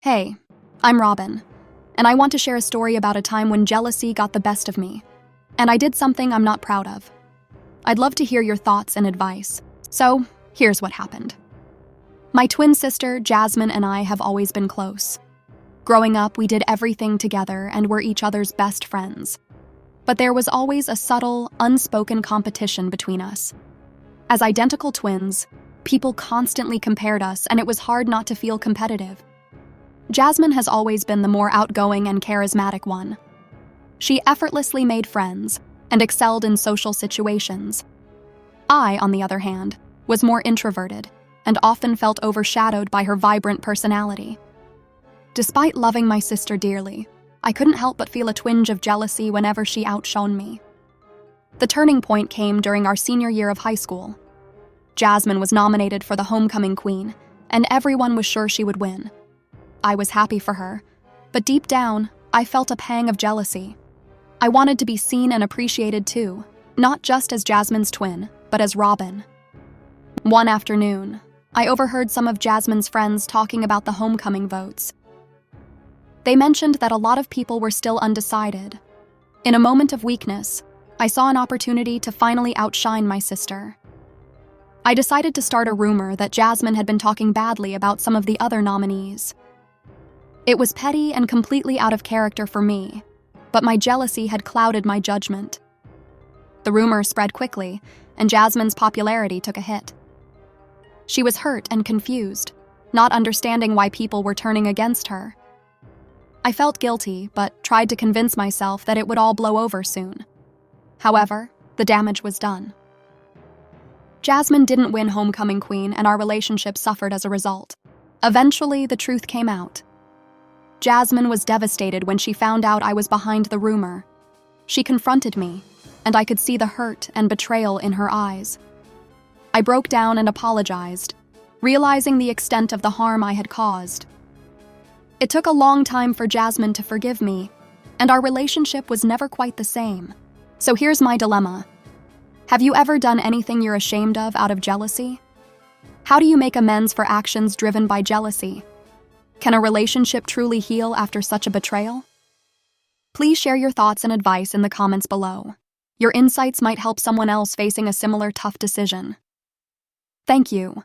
Hey, I'm Robin, and I want to share a story about a time when jealousy got the best of me, and I did something I'm not proud of. I'd love to hear your thoughts and advice. So, here's what happened. My twin sister, Jasmine, and I have always been close. Growing up, we did everything together and were each other's best friends. But there was always a subtle, unspoken competition between us. As identical twins, people constantly compared us, and it was hard not to feel competitive. Jasmine has always been the more outgoing and charismatic one. She effortlessly made friends and excelled in social situations. I, on the other hand, was more introverted and often felt overshadowed by her vibrant personality. Despite loving my sister dearly, I couldn't help but feel a twinge of jealousy whenever she outshone me. The turning point came during our senior year of high school. Jasmine was nominated for the homecoming queen, and everyone was sure she would win. I was happy for her, but deep down, I felt a pang of jealousy. I wanted to be seen and appreciated too, not just as Jasmine's twin, but as Robin. One afternoon, I overheard some of Jasmine's friends talking about the homecoming votes. They mentioned that a lot of people were still undecided. In a moment of weakness, I saw an opportunity to finally outshine my sister. I decided to start a rumor that Jasmine had been talking badly about some of the other nominees. It was petty and completely out of character for me, but my jealousy had clouded my judgment. The rumor spread quickly, and Jasmine's popularity took a hit. She was hurt and confused, not understanding why people were turning against her. I felt guilty, but tried to convince myself that it would all blow over soon. However, the damage was done. Jasmine didn't win homecoming queen, and our relationship suffered as a result. Eventually, the truth came out. Jasmine was devastated when she found out I was behind the rumor. She confronted me, and I could see the hurt and betrayal in her eyes. I broke down and apologized, realizing the extent of the harm I had caused. It took a long time for Jasmine to forgive me, and our relationship was never quite the same. So here's my dilemma. Have you ever done anything you're ashamed of out of jealousy? How do you make amends for actions driven by jealousy? Can a relationship truly heal after such a betrayal? Please share your thoughts and advice in the comments below. Your insights might help someone else facing a similar tough decision. Thank you.